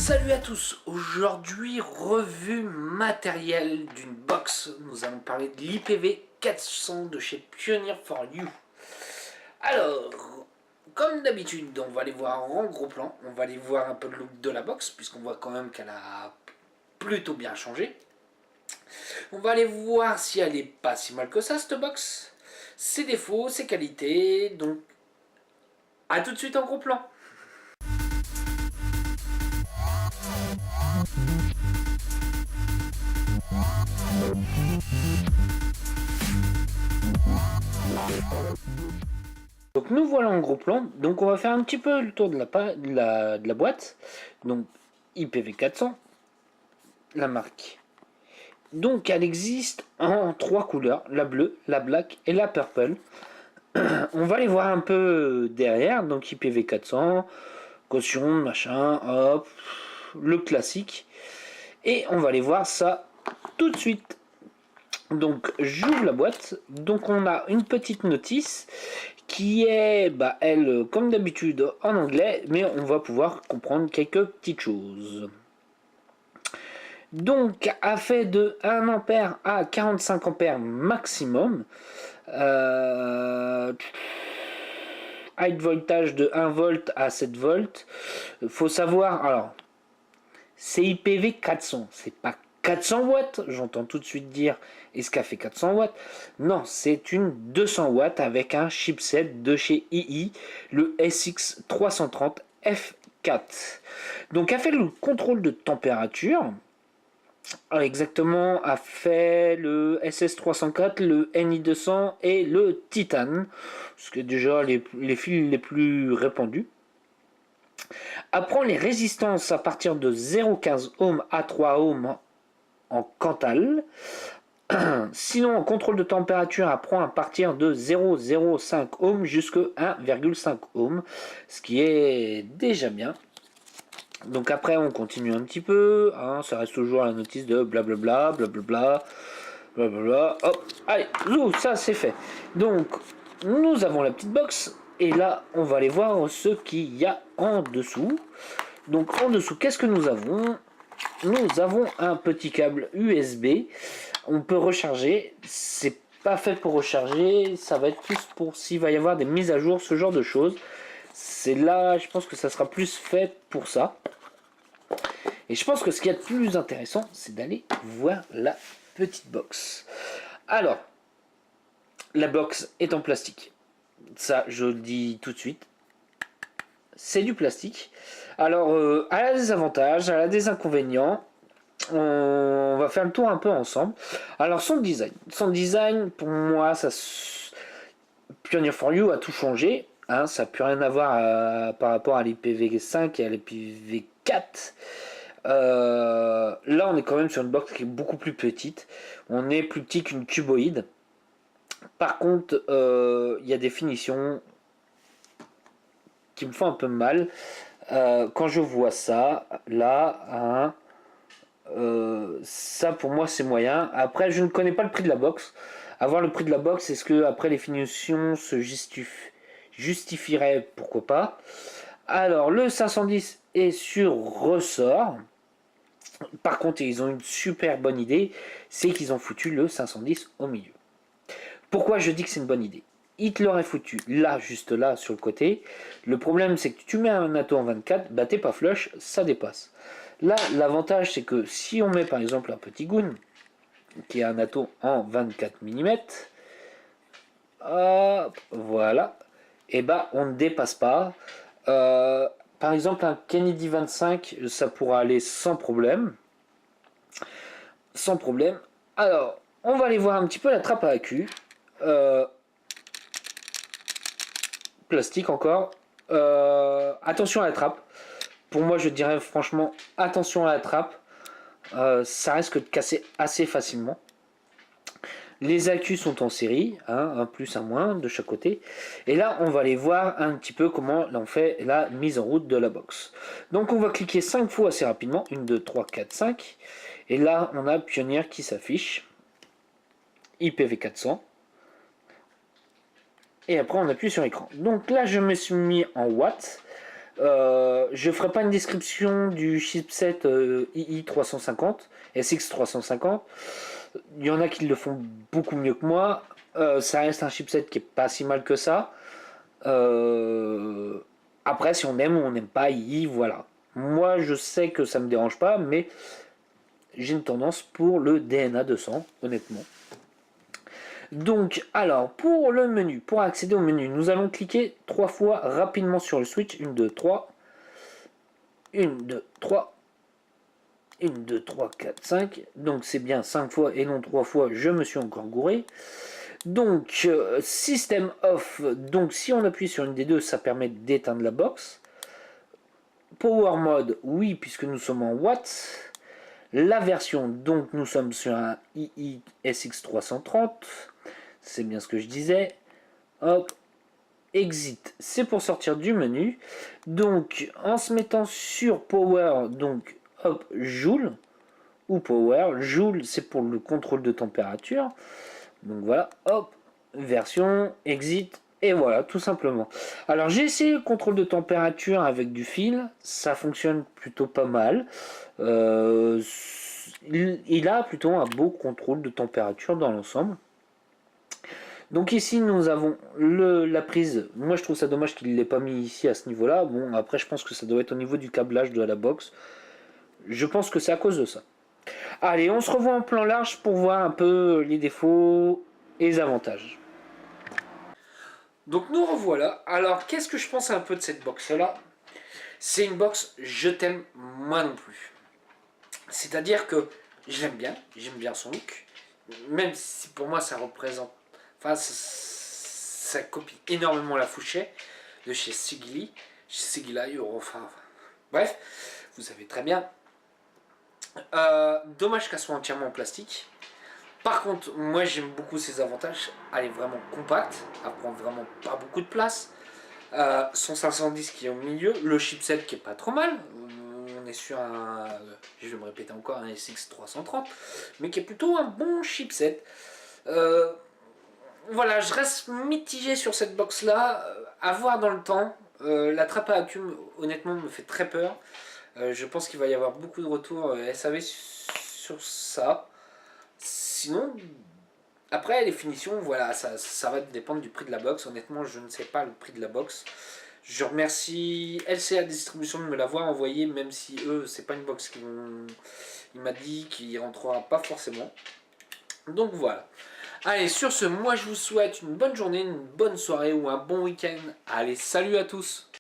Salut à tous, aujourd'hui revue matérielle d'une box, nous allons parler de l'IPv 400 de chez Pioneer for You. Alors, comme d'habitude, on va aller voir en gros plan, on va aller voir un peu le look de la box, puisqu'on voit quand même qu'elle a plutôt bien changé. On va aller voir si elle est pas si mal que ça cette box, ses défauts, ses qualités, donc à tout de suite en gros plan. Donc nous voilà en gros plan, donc on va faire un petit peu le tour de la boîte, donc IPv400, la marque. Donc elle existe en trois couleurs, la bleue, la black et la purple. On va les voir un peu derrière, donc IPv400, caution, machin, hop, le classique. Et on va aller voir ça tout de suite. Donc j'ouvre la boîte, donc on a une petite notice qui est, elle, comme d'habitude en anglais, mais on va pouvoir comprendre quelques petites choses. Donc à fait de 1 ampère à 45 ampères maximum, high voltage de 1 volt à 7 volts. Faut savoir, alors c'est IPv 400, c'est pas 400 watts, j'entends tout de suite dire est-ce qu'elle fait 400 watts? Non, c'est une 200 watts avec un chipset de chez II, le SX330 F4. Donc elle fait le contrôle de température. Exactement, a fait le SS304, le NI200 et le Titan, ce qui est déjà les fils les plus répandus. Apprend les résistances à partir de 0,15 ohm à 3 ohms en Cantal. Sinon, en contrôle de température, apprend à partir de 0,05 ohm jusqu'à 1,5 ohm, ce qui est déjà bien. Donc après, on continue un petit peu, hein, ça reste toujours la notice de blablabla, blablabla, blablabla, hop, allez, zou, ça c'est fait. Donc, nous avons la petite box, et là, on va aller voir ce qu'il y a en dessous. Donc, en dessous, qu'est-ce que nous avons? Nous avons un petit câble USB, on peut recharger, c'est pas fait pour recharger, ça va être plus pour s'il va y avoir des mises à jour, ce genre de choses. C'est là, je pense que ça sera plus fait pour ça. Et je pense que ce qu'il y a de plus intéressant, c'est d'aller voir la petite box. Alors, la box est en plastique. Ça, je le dis tout de suite. C'est du plastique. Alors, elle a des avantages, elle a des inconvénients. On va faire le tour un peu ensemble. Alors, son design. Son design, pour moi, ça... Pioneer for You a tout changé. Hein, ça n'a plus rien à voir par rapport à l'IPv5 et à l'IPv4. Là, on est quand même sur une box qui est beaucoup plus petite. On est plus petit qu'une cuboïde. Par contre, il y a des finitions qui me font un peu mal. Quand je vois ça, là, hein, ça pour moi c'est moyen. Après, je ne connais pas le prix de la box. Avoir le prix de la box, est-ce que après les finitions se justifieraient? Pourquoi pas. Alors, le 510 est sur ressort. Par contre, ils ont une super bonne idée, c'est qu'ils ont foutu le 510 au milieu. Pourquoi je dis que c'est une bonne idée? Ils te l'auraient foutu là, juste là, sur le côté. Le problème, c'est que tu mets un NATO en 24, bah t'es pas flush, ça dépasse. Là, l'avantage, c'est que si on met par exemple un petit Goon, qui est un NATO en 24 mm, hop, voilà, et bah on ne dépasse pas. Par exemple, un Kennedy 25, ça pourra aller sans problème. Sans problème. Alors, on va aller voir un petit peu la trappe à accu. Plastique encore. Attention à la trappe. Pour moi, je dirais franchement, attention à la trappe. Ça risque de casser assez facilement. Les accus sont en série, hein, un plus, un moins de chaque côté. Et là, on va aller voir un petit peu comment on fait la mise en route de la box. Donc, on va cliquer 5 fois assez rapidement. 1, 2, 3, 4, 5. Et là, on a Pioneer qui s'affiche. IPv400. Et après, on appuie sur écran. Donc là, je me suis mis en watts. Je ferai pas une description du chipset II350, SX350. Il y en a qui le font beaucoup mieux que moi. Ça reste un chipset qui est pas si mal que ça. Euh, Après, si on aime ou on n'aime pas II, voilà. Moi, je sais que ça me dérange pas, mais j'ai une tendance pour le DNA 200, honnêtement. Donc, alors, pour le menu, pour accéder au menu, nous allons cliquer 3 fois rapidement sur le switch. 1, 2, 3. 1, 2, 3. 1, 2, 3, 4, 5. Donc, c'est bien 5 fois et non 3 fois. Je me suis encore gouré. Donc, system off. Donc, si on appuie sur une des deux, ça permet d'éteindre la box. Power mode, oui, puisque nous sommes en watts. La version, donc, nous sommes sur un II SX330. C'est bien ce que je disais. Hop, exit, c'est pour sortir du menu. Donc, en se mettant sur power, donc, hop, joule ou power. Joule, c'est pour le contrôle de température. Donc voilà, hop, version, exit, et voilà, tout simplement. Alors, j'ai essayé le contrôle de température avec du fil. Ça fonctionne plutôt pas mal. Euh, il a plutôt un beau contrôle de température dans l'ensemble. Donc ici nous avons la prise. Moi je trouve ça dommage qu'il ne l'ait pas mis ici à ce niveau là. Bon après je pense que ça doit être au niveau du câblage de la box. Je pense que c'est à cause de ça. Allez, on se revoit en plan large pour voir un peu les défauts et les avantages. Donc nous revoilà. Alors qu'est-ce que je pense un peu de cette box là? C'est une box je t'aime moi non plus. C'est-à-dire que je l'aime bien, j'aime bien son look. Même si pour moi ça représente... Enfin ça copie énormément la Fouchet de chez Sigili. Enfin, bref, vous savez très bien. Dommage qu'elle soit entièrement en plastique. Par contre, moi j'aime beaucoup ses avantages. Elle est vraiment compacte, elle prend vraiment pas beaucoup de place. Son 510 qui est au milieu, le chipset qui est pas trop mal. On est sur un, je vais me répéter encore, un SX330, mais qui est plutôt un bon chipset. Voilà, je reste mitigé sur cette box là, à voir dans le temps. La trappe à accum, honnêtement, me fait très peur. Je pense qu'il va y avoir beaucoup de retours SAV sur ça. Sinon, après les finitions, voilà, ça va dépendre du prix de la box. Honnêtement, je ne sais pas le prix de la box. Je remercie LCA Distribution de me l'avoir envoyé, même si eux, c'est pas une box qu'ils vont. Il m'a dit qu'il rentrera pas forcément. Donc voilà. Allez, sur ce, moi je vous souhaite une bonne journée, une bonne soirée ou un bon week-end. Allez, salut à tous!